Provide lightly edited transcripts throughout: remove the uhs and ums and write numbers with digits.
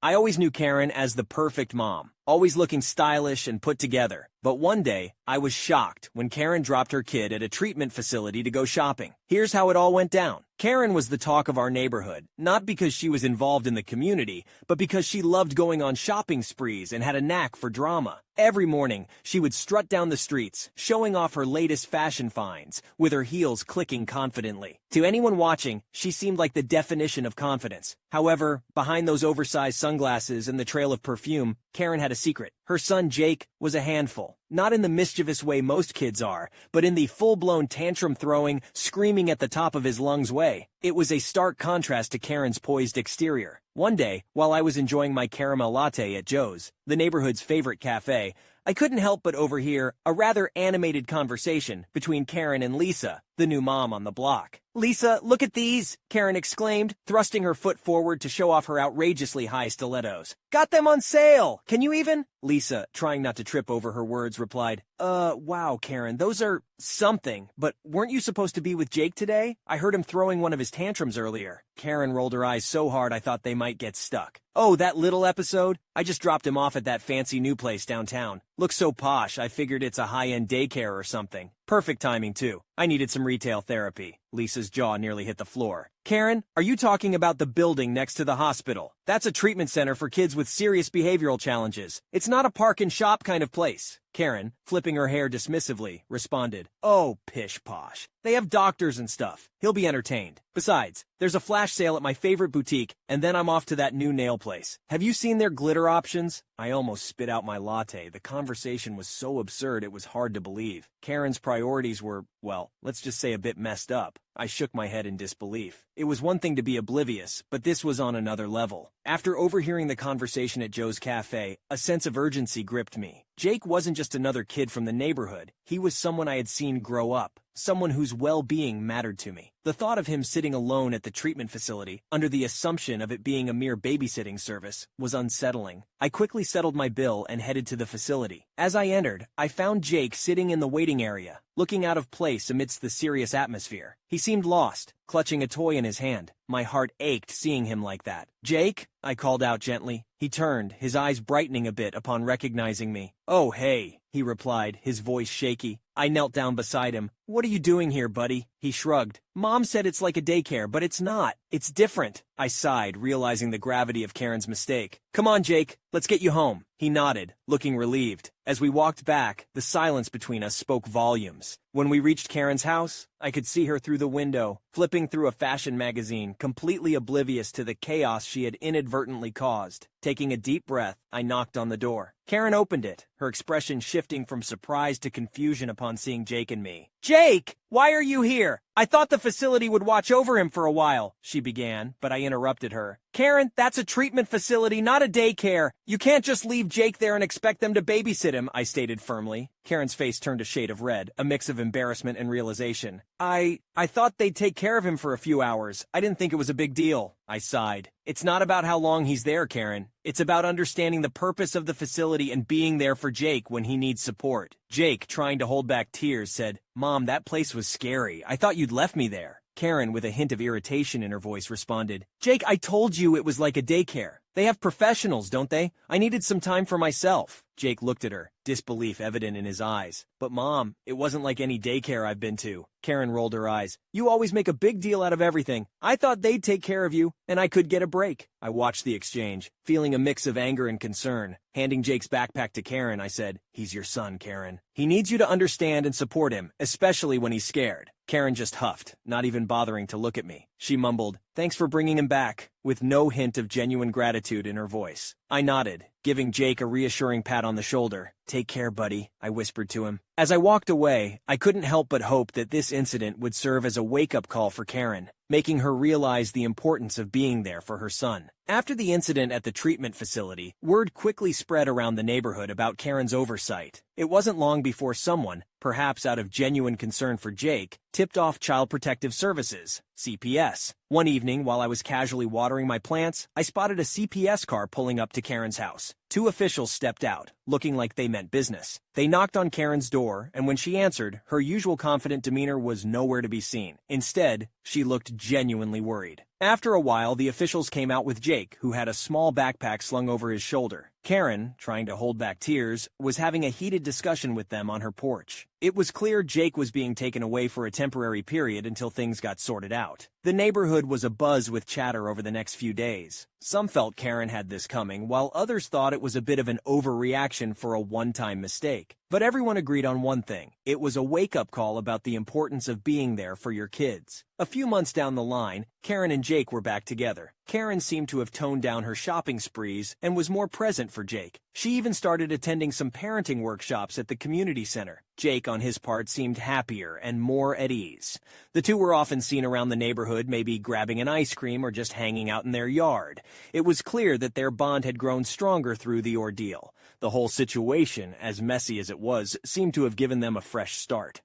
I always knew Karen as the perfect mom, always looking stylish and put together. But one day, I was shocked when Karen dropped her kid at a treatment facility to go shopping. Here's how it all went down. Karen was the talk of our neighborhood, not because she was involved in the community, but because she loved going on shopping sprees and had a knack for drama. Every morning, she would strut down the streets, showing off her latest fashion finds, with her heels clicking confidently. To anyone watching, she seemed like the definition of confidence. However, behind those oversized sunglasses and the trail of perfume, Karen had a secret. Her son Jake was a handful. Not in the mischievous way most kids are, but in the full-blown tantrum-throwing, screaming at the top of his lungs way. It was a stark contrast to Karen's poised exterior. One day, while I was enjoying my caramel latte at Joe's, the neighborhood's favorite cafe, I couldn't help but overhear a rather animated conversation between Karen and Lisa, the new mom on the block. "Lisa, look at these!" Karen exclaimed, thrusting her foot forward to show off her outrageously high stilettos. "Got them on sale! Can you even?" Lisa, trying not to trip over her words, replied, wow, Karen, those are something, but weren't you supposed to be with Jake today? I heard him throwing one of his tantrums earlier." Karen rolled her eyes so hard I thought they might get stuck. "Oh, that little episode? I just dropped him off at that fancy new place downtown. Looks so posh, I figured it's a high-end daycare or something. Perfect timing, too. I needed some retail therapy." Lisa's jaw nearly hit the floor. "Karen, are you talking about the building next to the hospital? That's a treatment center for kids with serious behavioral challenges. It's not a park and shop kind of place." Karen, flipping her hair dismissively, responded, "Oh, pish-posh. They have doctors and stuff. He'll be entertained. Besides, there's a flash sale at my favorite boutique, and then I'm off to that new nail place. Have you seen their glitter options?" I almost spit out my latte. The conversation was so absurd it was hard to believe. Karen's priorities were, well, let's just say a bit messed up. I shook my head in disbelief. It was one thing to be oblivious, but this was on another level. After overhearing the conversation at Joe's cafe, a sense of urgency gripped me. Jake wasn't just another kid from the neighborhood. He was someone I had seen grow up, someone whose well-being mattered to me. The thought of him sitting alone at the treatment facility, under the assumption of it being a mere babysitting service, was unsettling. I quickly settled my bill and headed to the facility. As I entered, I found Jake sitting in the waiting area, looking out of place amidst the serious atmosphere. He seemed lost, clutching a toy in his hand. My heart ached seeing him like that. "Jake?" I called out gently. He turned, his eyes brightening a bit upon recognizing me. "Oh, hey," he replied, his voice shaky. I knelt down beside him. "What are you doing here, buddy?" He shrugged. "Mom said it's like a daycare, but it's not. It's different." I sighed, realizing the gravity of Karen's mistake. "Come on, Jake, let's get you home." He nodded, looking relieved. As we walked back, the silence between us spoke volumes. When we reached Karen's house, I could see her through the window, flipping through a fashion magazine, completely oblivious to the chaos she had inadvertently caused. Taking a deep breath, I knocked on the door. Karen opened it, her expression shifting from surprise to confusion upon seeing Jake and me. "Jake, why are you here? I thought the facility would watch over him for a while," she began, but I interrupted her. "Karen, that's a treatment facility, not a daycare. You can't just leave Jake there and expect them to babysit him," I stated firmly. Karen's face turned a shade of red, a mix of embarrassment and realization. I thought they'd take care of him for a few hours. I didn't think it was a big deal." I sighed. "It's not about how long he's there, Karen. It's about understanding the purpose of the facility and being there for Jake when he needs support." Jake, trying to hold back tears, said, "Mom, that place was scary. I thought you'd left me there." Karen, with a hint of irritation in her voice, responded, "Jake, I told you it was like a daycare. They have professionals, don't they? I needed some time for myself." Jake looked at her, disbelief evident in his eyes. "But Mom, it wasn't like any daycare I've been to." Karen rolled her eyes. "You always make a big deal out of everything. I thought they'd take care of you, and I could get a break." I watched the exchange, feeling a mix of anger and concern. Handing Jake's backpack to Karen, I said, "He's your son, Karen. He needs you to understand and support him, especially when he's scared." Karen just huffed, not even bothering to look at me. She mumbled, "Thanks for bringing him back," with no hint of genuine gratitude in her voice. I nodded, giving Jake a reassuring pat on the shoulder. "Take care, buddy," I whispered to him. As I walked away, I couldn't help but hope that this incident would serve as a wake-up call for Karen, making her realize the importance of being there for her son. After the incident at the treatment facility, word quickly spread around the neighborhood about Karen's oversight. It wasn't long before someone, perhaps out of genuine concern for Jake, tipped off Child Protective Services, CPS. One evening, while I was casually watering my plants, I spotted a CPS car pulling up to Karen's house. Two officials stepped out, looking like they meant business. They knocked on Karen's door, and when she answered, her usual confident demeanor was nowhere to be seen. Instead, she looked genuinely worried. After a while, the officials came out with Jake, who had a small backpack slung over his shoulder. Karen, trying to hold back tears, was having a heated discussion with them on her porch. It was clear Jake was being taken away for a temporary period until things got sorted out. The neighborhood was abuzz with chatter over the next few days. Some felt Karen had this coming, while others thought it was a bit of an overreaction for a one-time mistake. But everyone agreed on one thing: it was a wake-up call about the importance of being there for your kids. A few months down the line, Karen and Jake were back together. Karen seemed to have toned down her shopping sprees and was more present for Jake. She even started attending some parenting workshops at the community center. Jake, on his part, seemed happier and more at ease. The two were often seen around the neighborhood, maybe grabbing an ice cream or just hanging out in their yard. It was clear that their bond had grown stronger through the ordeal. The whole situation, as messy as it was, seemed to have given them a fresh start.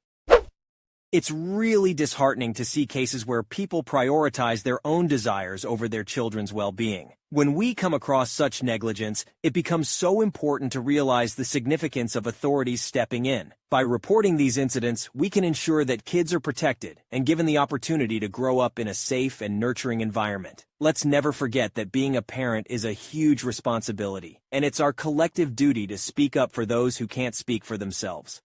It's really disheartening to see cases where people prioritize their own desires over their children's well-being. When we come across such negligence, it becomes so important to realize the significance of authorities stepping in. By reporting these incidents, we can ensure that kids are protected and given the opportunity to grow up in a safe and nurturing environment. Let's never forget that being a parent is a huge responsibility, and it's our collective duty to speak up for those who can't speak for themselves.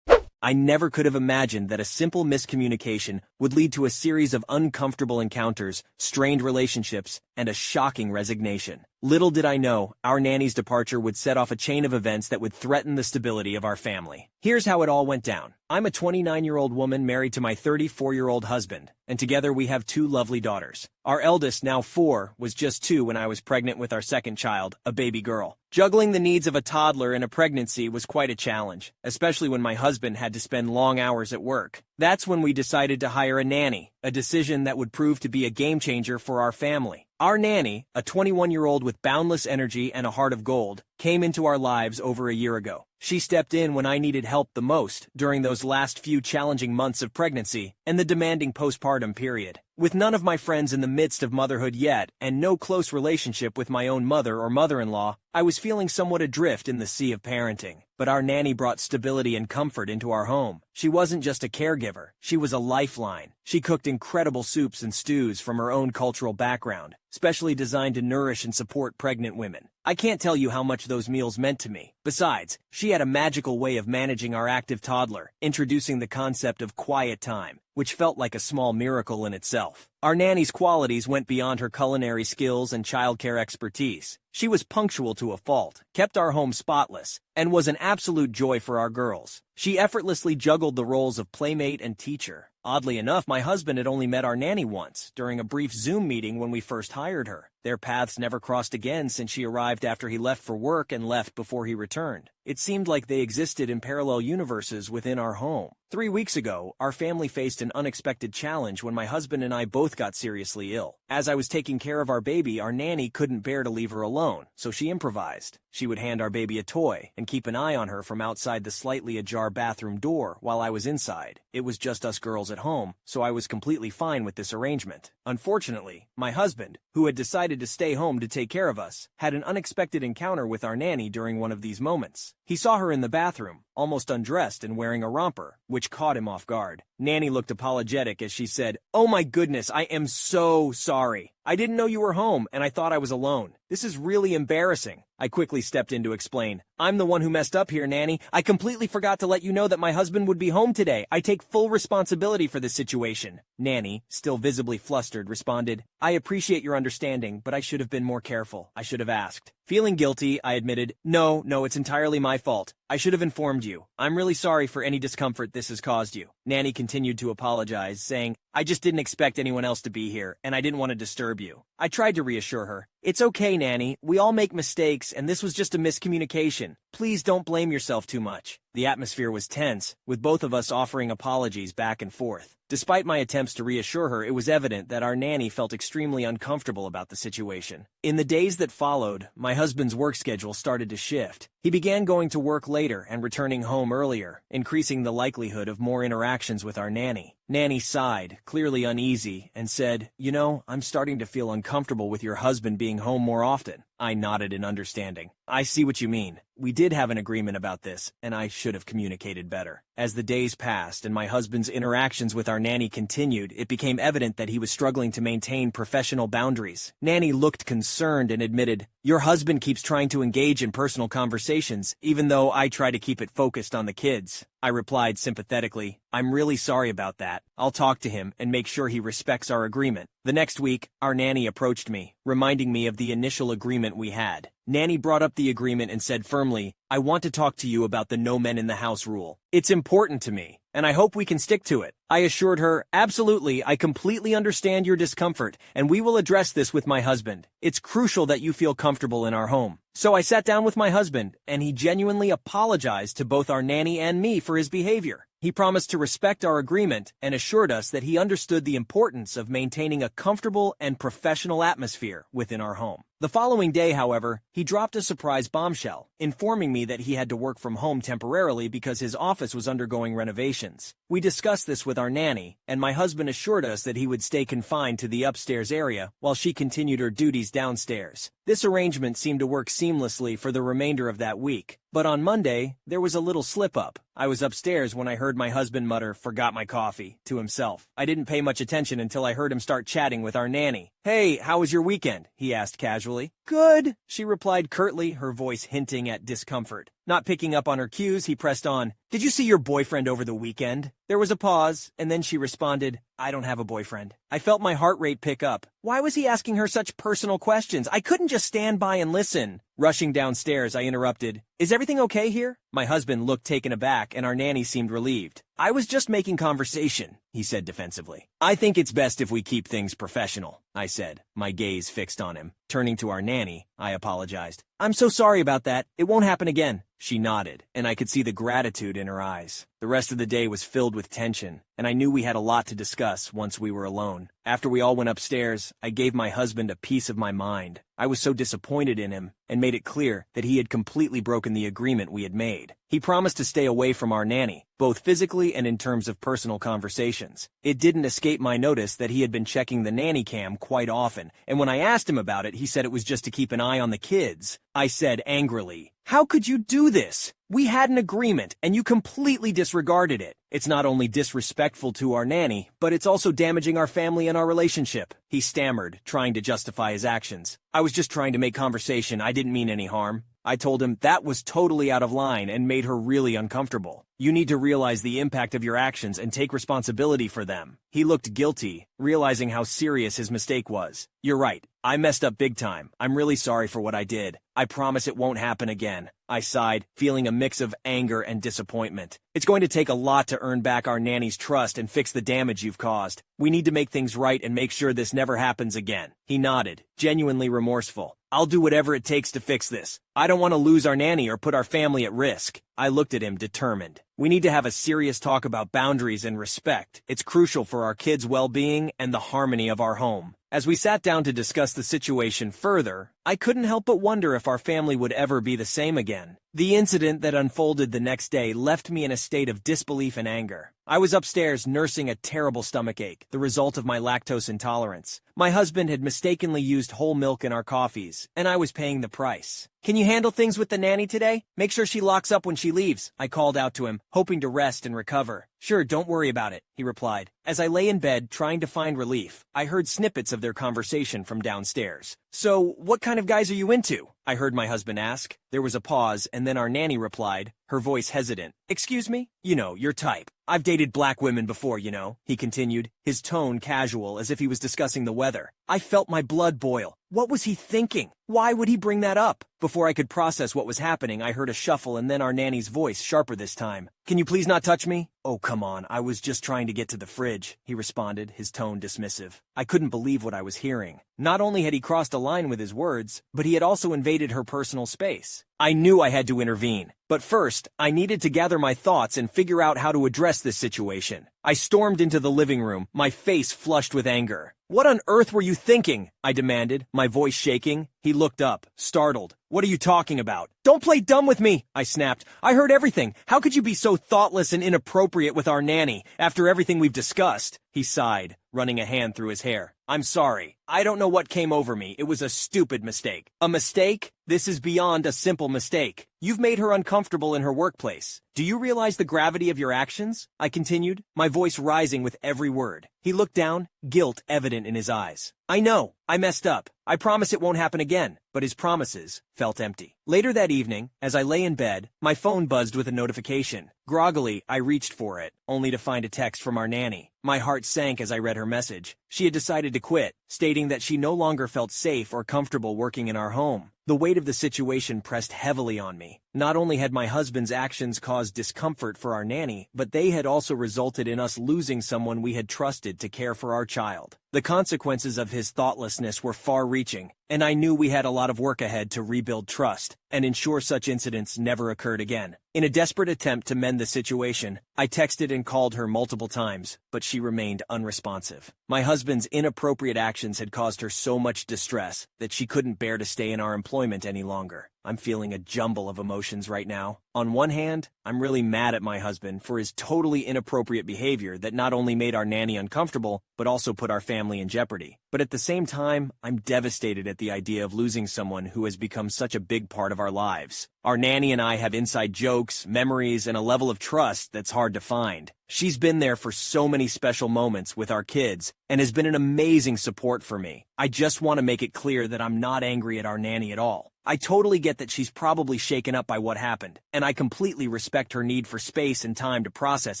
I never could have imagined that a simple miscommunication would lead to a series of uncomfortable encounters, strained relationships, and a shocking resignation. Little did I know, our nanny's departure would set off a chain of events that would threaten the stability of our family. Here's how it all went down. I'm a 29-year-old woman married to my 34-year-old husband, and together we have two lovely daughters. Our eldest, now 4, was just 2 when I was pregnant with our second child, a baby girl. Juggling the needs of a toddler in a pregnancy was quite a challenge, especially when my husband had to spend long hours at work. That's when we decided to hire a nanny, a decision that would prove to be a game-changer for our family. Our nanny, a 21-year-old with boundless energy and a heart of gold, came into our lives over a year ago. She stepped in when I needed help the most during those last few challenging months of pregnancy and the demanding postpartum period. With none of my friends in the midst of motherhood yet, and no close relationship with my own mother or mother-in-law, I was feeling somewhat adrift in the sea of parenting. But our nanny brought stability and comfort into our home. She wasn't just a caregiver, she was a lifeline. She cooked incredible soups and stews from her own cultural background, specially designed to nourish and support pregnant women. I can't tell you how much those meals meant to me. Besides, she had a magical way of managing our active toddler, introducing the concept of quiet time, which felt like a small miracle in itself. Our nanny's qualities went beyond her culinary skills and childcare expertise. She was punctual to a fault, kept our home spotless, and was an absolute joy for our girls. She effortlessly juggled the roles of playmate and teacher. Oddly enough, my husband had only met our nanny once, during a brief Zoom meeting when we first hired her. Their paths never crossed again since she arrived after he left for work and left before he returned. It seemed like they existed in parallel universes within our home. 3 weeks ago, our family faced an unexpected challenge when my husband and I both got seriously ill. As I was taking care of our baby, our nanny couldn't bear to leave her alone, so she improvised. She would hand our baby a toy and keep an eye on her from outside the slightly ajar bathroom door while I was inside. It was just us girls at home, so I was completely fine with this arrangement. Unfortunately, my husband, who had decided to stay home to take care of us, had an unexpected encounter with our nanny during one of these moments. He saw her in the bathroom, almost undressed and wearing a romper, which caught him off guard. Nanny looked apologetic as she said, "Oh my goodness, I am so sorry. I didn't know you were home, and I thought I was alone. This is really embarrassing." I quickly stepped in to explain. "I'm the one who messed up here, Nanny. I completely forgot to let you know that my husband would be home today. I take full responsibility for this situation." Nanny, still visibly flustered, responded, "I appreciate your understanding, but I should have been more careful. I should have asked." Feeling guilty, I admitted, No, it's entirely my fault. I should have informed you. I'm really sorry for any discomfort this has caused you." Nanny continued to apologize, saying, "I just didn't expect anyone else to be here, and I didn't want to disturb you." I tried to reassure her. "It's okay, Nanny. We all make mistakes, and this was just a miscommunication. Please don't blame yourself too much." The atmosphere was tense, with both of us offering apologies back and forth. Despite my attempts to reassure her, it was evident that our nanny felt extremely uncomfortable about the situation. In the days that followed, my husband's work schedule started to shift. He began going to work later and returning home earlier, increasing the likelihood of more interactions with our nanny. Nanny sighed, clearly uneasy, and said, "You know, I'm starting to feel uncomfortable with your husband being home more often." I nodded in understanding. I see what you mean. We did have an agreement about this, and I should have communicated better. As the days passed and my husband's interactions with our nanny continued, it became evident that he was struggling to maintain professional boundaries. Nanny looked concerned and admitted, "Your husband keeps trying to engage in personal conversations, even though I try to keep it focused on the kids." I replied sympathetically, "I'm really sorry about that. I'll talk to him and make sure he respects our agreement." The next week, our nanny approached me, reminding me of the initial agreement we had. Nanny brought up the agreement and said firmly, "I want to talk to you about the no men in the house rule. It's important to me, and I hope we can stick to it." I assured her, "Absolutely, I completely understand your discomfort, and we will address this with my husband. It's crucial that you feel comfortable in our home." So I sat down with my husband, and he genuinely apologized to both our nanny and me for his behavior. He promised to respect our agreement and assured us that he understood the importance of maintaining a comfortable and professional atmosphere within our home. The following day, however, he dropped a surprise bombshell, informing me that he had to work from home temporarily because his office was undergoing renovations. We discussed this with our nanny, and my husband assured us that he would stay confined to the upstairs area while she continued her duties downstairs. This arrangement seemed to work seamlessly for the remainder of that week. But on Monday, there was a little slip-up. I was upstairs when I heard my husband mutter, "Forgot my coffee," to himself. I didn't pay much attention until I heard him start chatting with our nanny. "Hey, how was your weekend?" he asked casually. "Good," she replied curtly, her voice hinting at discomfort. Not picking up on her cues, he pressed on, "Did you see your boyfriend over the weekend?" There was a pause, and then she responded, "I don't have a boyfriend." I felt my heart rate pick up. Why was he asking her such personal questions? I couldn't just stand by and listen. Rushing downstairs, I interrupted, "Is everything okay here?" My husband looked taken aback, and our nanny seemed relieved. "I was just making conversation," he said defensively. "I think it's best if we keep things professional," I said, my gaze fixed on him. Turning to our nanny, I apologized. "I'm so sorry about that. It won't happen again." She nodded, and I could see the gratitude in her eyes. The rest of the day was filled with tension, and I knew we had a lot to discuss once we were alone. After we all went upstairs, I gave my husband a piece of my mind. I was so disappointed in him, and made it clear that he had completely broken the agreement we had made. He promised to stay away from our nanny, both physically and in terms of personal conversations. It didn't escape my notice that he had been checking the nanny cam quite often, and when I asked him about it, he said it was just to keep an eye on the kids. I said angrily, "How could you do this? We had an agreement, and you completely disregarded it. It's not only disrespectful to our nanny, but it's also damaging our family and our relationship." He stammered, trying to justify his actions. "I was just trying to make conversation. I didn't mean any harm." I told him that was totally out of line and made her really uncomfortable. "You need to realize the impact of your actions and take responsibility for them." He looked guilty, realizing how serious his mistake was. "You're right. I messed up big time. I'm really sorry for what I did. I promise it won't happen again." I sighed, feeling a mix of anger and disappointment. "It's going to take a lot to earn back our nanny's trust and fix the damage you've caused. We need to make things right and make sure this never happens again." He nodded, genuinely remorseful. "I'll do whatever it takes to fix this. I don't want to lose our nanny or put our family at risk." I looked at him, determined. "We need to have a serious talk about boundaries and respect. It's crucial for our kids' well-being and the harmony of our home." As we sat down to discuss the situation further, I couldn't help but wonder if our family would ever be the same again. The incident that unfolded the next day left me in a state of disbelief and anger. I was upstairs nursing a terrible stomachache, the result of my lactose intolerance. My husband had mistakenly used whole milk in our coffees, and I was paying the price. "Can you handle things with the nanny today? Make sure she locks up when she leaves," I called out to him, hoping to rest and recover. "Sure, don't worry about it," he replied. As I lay in bed trying to find relief, I heard snippets of their conversation from downstairs. "So, what kind of guys are you into?" I heard my husband ask. There was a pause, and then our nanny replied, her voice hesitant. "Excuse me? You know, your type. I've dated black women before, you know," he continued, his tone casual as if he was discussing the weather. I felt my blood boil. What was he thinking? Why would he bring that up? Before I could process what was happening, I heard a shuffle and then our nanny's voice, sharper this time. "Can you please not touch me?" "Oh, come on, I was just trying to get to the fridge," he responded, his tone dismissive. I couldn't believe what I was hearing. Not only had he crossed a line with his words, but he had also invaded her personal space. I knew I had to intervene. But first, I needed to gather my thoughts and figure out how to address this situation. I stormed into the living room, my face flushed with anger. "What on earth were you thinking?" I demanded, my voice shaking. He looked up, startled. "What are you talking about?" "Don't play dumb with me," I snapped. "I heard everything. How could you be so thoughtless and inappropriate with our nanny after everything we've discussed?" He sighed, running a hand through his hair. I'm sorry. I don't know what came over me. It was a stupid mistake. A mistake? This is beyond a simple mistake. You've made her uncomfortable in her workplace. Do you realize the gravity of your actions? I continued, my voice rising with every word. He looked down, guilt evident in his eyes. I know. I messed up. I promise it won't happen again. But his promises felt empty. Later that evening, as I lay in bed, my phone buzzed with a notification. Groggily, I reached for it, only to find a text from our nanny. My heart sank as I read her message. She had decided to quit, stating that she no longer felt safe or comfortable working in our home. The weight of the situation pressed heavily on me. Not only had my husband's actions caused discomfort for our nanny, but they had also resulted in us losing someone we had trusted to care for our child. The consequences of his thoughtlessness were far-reaching, and I knew we had a lot of work ahead to rebuild trust and ensure such incidents never occurred again. In a desperate attempt to mend the situation, I texted and called her multiple times, but she remained unresponsive. My husband's inappropriate actions had caused her so much distress that she couldn't bear to stay in our employment any longer. I'm feeling a jumble of emotions right now. On one hand, I'm really mad at my husband for his totally inappropriate behavior that not only made our nanny uncomfortable, but also put our family in jeopardy. But at the same time, I'm devastated at the idea of losing someone who has become such a big part of our lives. Our nanny and I have inside jokes, memories, and a level of trust that's hard to find. She's been there for so many special moments with our kids and has been an amazing support for me. I just want to make it clear that I'm not angry at our nanny at all. I totally get that she's probably shaken up by what happened, and I completely respect her need for space and time to process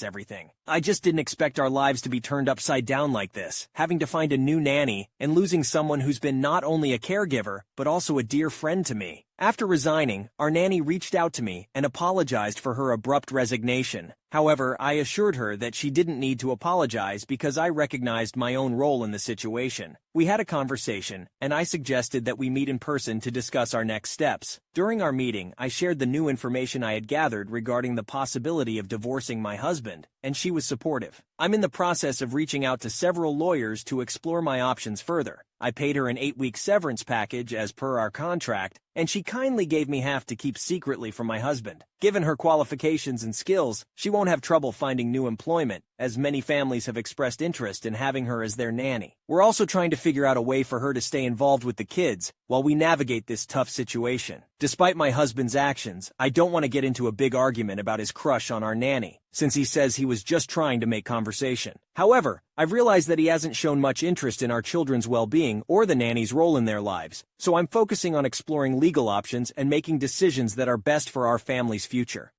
everything. I just didn't expect our lives to be turned upside down like this, having to find a new nanny and losing someone who's been not only a caregiver, but also a dear friend to me. After resigning, our nanny reached out to me and apologized for her abrupt resignation. However, I assured her that she didn't need to apologize because I recognized my own role in the situation. We had a conversation, and I suggested that we meet in person to discuss our next steps. During our meeting, I shared the new information I had gathered regarding the possibility of divorcing my husband, and she was supportive. I'm in the process of reaching out to several lawyers to explore my options further. I paid her an 8-week severance package as per our contract, and she kindly gave me half to keep secretly from my husband. Given her qualifications and skills, she won't have trouble finding new employment, as many families have expressed interest in having her as their nanny. We're also trying to figure out a way for her to stay involved with the kids while we navigate this tough situation. Despite my husband's actions, I don't want to get into a big argument about his crush on our nanny, since he says he was just trying to make conversation. However, I've realized that he hasn't shown much interest in our children's well-being or the nanny's role in their lives, so I'm focusing on exploring legal options and making decisions that are best for our family's future.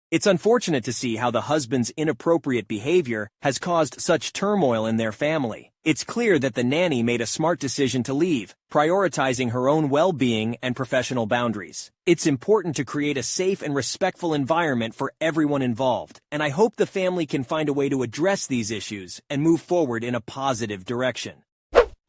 It's unfortunate to see how the husband's inappropriate behavior has caused such turmoil in their family. It's clear that the nanny made a smart decision to leave, prioritizing her own well-being and professional boundaries. It's important to create a safe and respectful environment for everyone involved, and I hope the family can find a way to address these issues and move forward in a positive direction.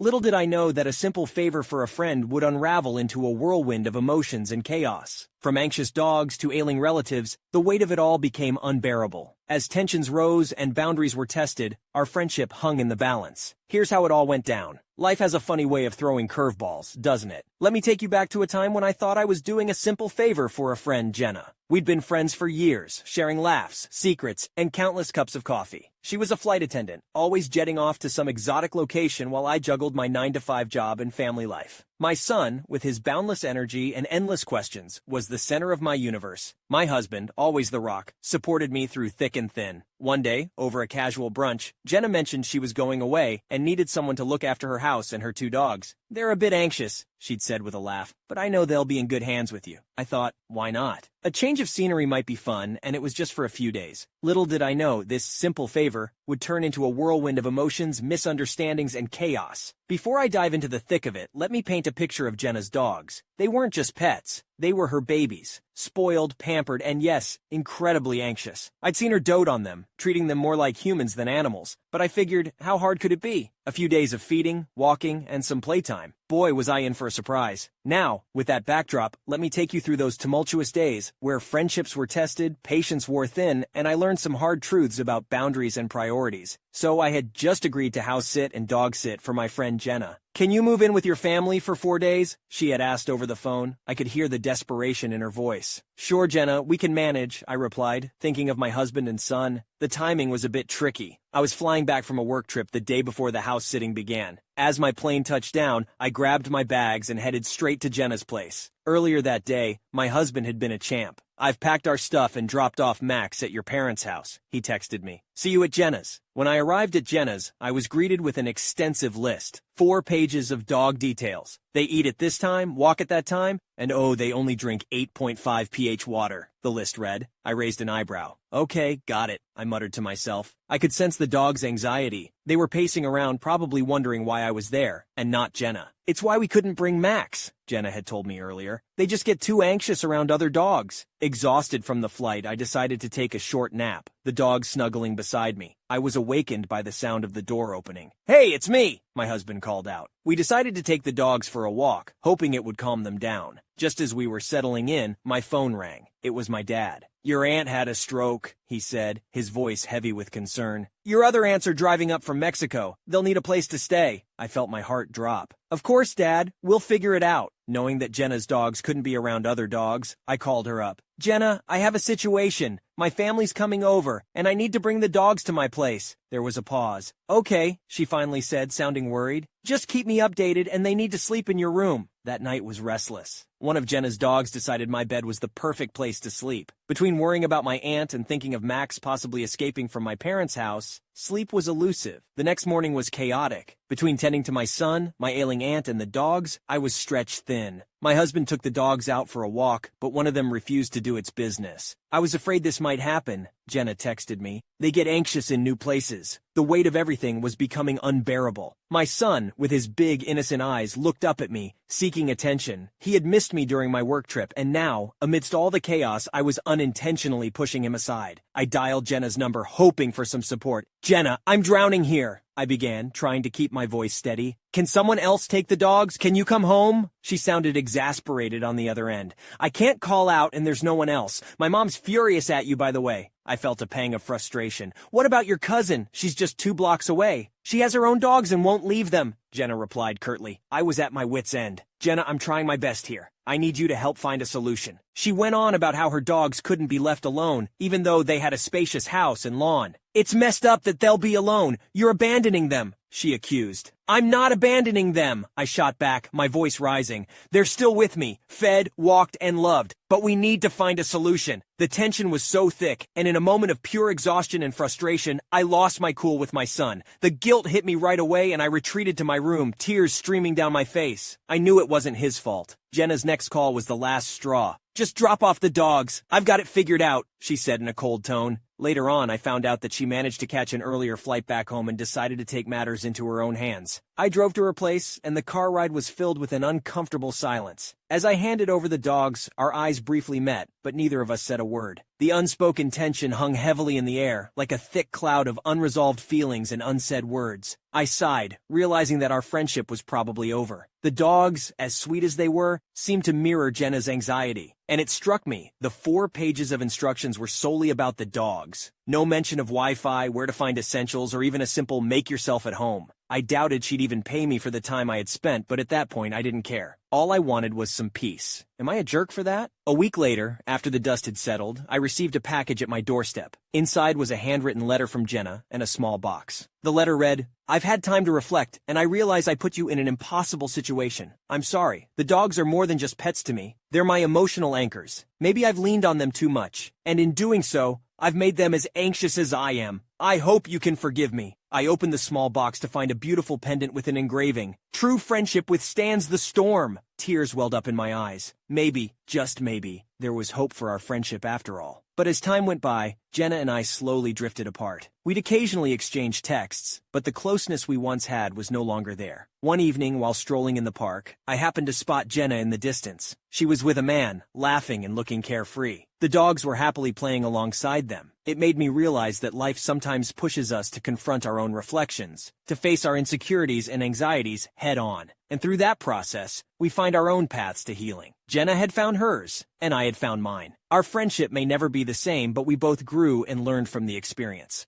Little did I know that a simple favor for a friend would unravel into a whirlwind of emotions and chaos. From anxious dogs to ailing relatives, the weight of it all became unbearable. As tensions rose and boundaries were tested, our friendship hung in the balance. Here's how it all went down. Life has a funny way of throwing curveballs, doesn't it? Let me take you back to a time when I thought I was doing a simple favor for a friend, Jenna. We'd been friends for years, sharing laughs, secrets, and countless cups of coffee. She was a flight attendant, always jetting off to some exotic location while I juggled my 9-to-5 job and family life. My son, with his boundless energy and endless questions, was the center of my universe. My husband, always the rock, supported me through thick and thin. One day, over a casual brunch, Jenna mentioned she was going away and needed someone to look after her house and her 2 dogs. "They're a bit anxious," she'd said with a laugh, "but I know they'll be in good hands with you." I thought, why not? A change of scenery might be fun, and it was just for a few days. Little did I know this simple favor would turn into a whirlwind of emotions, misunderstandings, and chaos. Before I dive into the thick of it, let me paint a picture of Jenna's dogs. They weren't just pets. They were her babies. Spoiled, pampered, and yes, incredibly anxious. I'd seen her dote on them, treating them more like humans than animals, but I figured, how hard could it be? A few days of feeding, walking, and some playtime. Boy, was I in for a surprise. Now, with that backdrop, let me take you through those tumultuous days where friendships were tested, patience wore thin, and I learned some hard truths about boundaries and priorities. So I had just agreed to house sit and dog sit for my friend Jenna. "Can you move in with your family for 4 days?" she had asked over the phone. I could hear the desperation in her voice. "Sure, Jenna, we can manage," I replied, thinking of my husband and son. The timing was a bit tricky. I was flying back from a work trip the day before the house sitting began. As my plane touched down, I grabbed my bags and headed straight to Jenna's place. Earlier that day, my husband had been a champ. "I've packed our stuff and dropped off Max at your parents' house," he texted me. "See you at Jenna's." When I arrived at Jenna's, I was greeted with an extensive list. 4 pages of dog details. They eat at this time, walk at that time, and oh, they only drink 8.5 pH water, the list read. I raised an eyebrow. "Okay, got it," I muttered to myself. I could sense the dog's anxiety. They were pacing around, probably wondering why I was there, and not Jenna. "It's why we couldn't bring Max," Jenna had told me earlier. "They just get too anxious around other dogs." Exhausted from the flight, I decided to take a short nap, the dog snuggling beside me. I was awakened by the sound of the door opening. "Hey, it's me," my husband called out. We decided to take the dogs for a walk, hoping it would calm them down. Just as we were settling in, my phone rang. It was my dad. "Your aunt had a stroke," he said, his voice heavy with concern. "Your other aunts are driving up from Mexico. They'll need a place to stay." I felt my heart drop. "Of course, Dad. We'll figure it out." Knowing that Jenna's dogs couldn't be around other dogs, I called her up. "Jenna, I have a situation. My family's coming over, and I need to bring the dogs to my place." There was a pause. "Okay," she finally said, sounding worried. "Just keep me updated, and they need to sleep in your room." That night was restless. One of Jenna's dogs decided my bed was the perfect place to sleep. Between worrying about my aunt and thinking of Max possibly escaping from my parents' house, sleep was elusive. The next morning was chaotic. Between tending to my son, my ailing aunt, and the dogs, I was stretched thin. My husband took the dogs out for a walk, but one of them refused to do its business. "I was afraid this might happen," Jenna texted me. "They get anxious in new places." The weight of everything was becoming unbearable. My son, with his big, innocent eyes, looked up at me, seeking attention. He had missed me during my work trip, and now, amidst all the chaos, I was unintentionally pushing him aside. I dialed Jenna's number, hoping for some support. "Jenna, I'm drowning here," I began, trying to keep my voice steady. "Can someone else take the dogs? Can you come home?" She sounded exasperated on the other end. "I can't call out and there's no one else. My mom's furious at you, by the way." I felt a pang of frustration. "What about your cousin? She's just 2 blocks away." "She has her own dogs and won't leave them," Jenna replied curtly. I was at my wit's end. "Jenna, I'm trying my best here. I need you to help find a solution." She went on about how her dogs couldn't be left alone, even though they had a spacious house and lawn. "It's messed up that they'll be alone. You're abandoning them," she accused. "I'm not abandoning them," I shot back, my voice rising. "They're still with me, fed, walked, and loved. But we need to find a solution." The tension was so thick, and in a moment of pure exhaustion and frustration, I lost my cool with my son. The guilt hit me right away, and I retreated to my room, tears streaming down my face. I knew it wasn't his fault. Jenna's next call was the last straw. "Just drop off the dogs. I've got it figured out," she said in a cold tone. Later on, I found out that she managed to catch an earlier flight back home and decided to take matters into her own hands. I drove to her place, and the car ride was filled with an uncomfortable silence. As I handed over the dogs, our eyes briefly met, but neither of us said a word. The unspoken tension hung heavily in the air, like a thick cloud of unresolved feelings and unsaid words. I sighed, realizing that our friendship was probably over. The dogs, as sweet as they were, seemed to mirror Jenna's anxiety. And it struck me, the 4 pages of instructions were solely about the dogs. No mention of Wi-Fi, where to find essentials, or even a simple make yourself at home. I doubted she'd even pay me for the time I had spent, but at that point I didn't care. All I wanted was some peace. Am I a jerk for that? A week later, after the dust had settled, I received a package at my doorstep. Inside was a handwritten letter from Jenna and a small box. The letter read, "I've had time to reflect, and I realize I put you in an impossible situation. I'm sorry. The dogs are more than just pets to me. They're my emotional anchors. Maybe I've leaned on them too much, and in doing so, I've made them as anxious as I am. I hope you can forgive me." I opened the small box to find a beautiful pendant with an engraving. "True friendship withstands the storm." Tears welled up in my eyes. Maybe, just maybe, there was hope for our friendship after all. But as time went by, Jenna and I slowly drifted apart. We'd occasionally exchange texts, but the closeness we once had was no longer there. One evening, while strolling in the park, I happened to spot Jenna in the distance. She was with a man, laughing and looking carefree. The dogs were happily playing alongside them. It made me realize that life sometimes pushes us to confront our own reflections, to face our insecurities and anxieties head on. And through that process, we find our own paths to healing. Jenna had found hers, and I had found mine. Our friendship may never be the same, but we both grew and learned from the experience.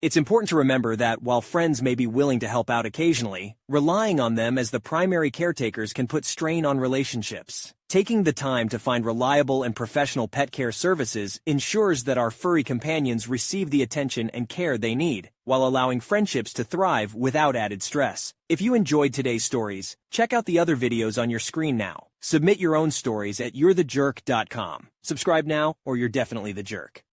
It's important to remember that while friends may be willing to help out occasionally, relying on them as the primary caretakers can put strain on relationships. Taking the time to find reliable and professional pet care services ensures that our furry companions receive the attention and care they need, while allowing friendships to thrive without added stress. If you enjoyed today's stories, check out the other videos on your screen now. Submit your own stories at you'rethejerk.com. Subscribe now, or you're definitely the jerk.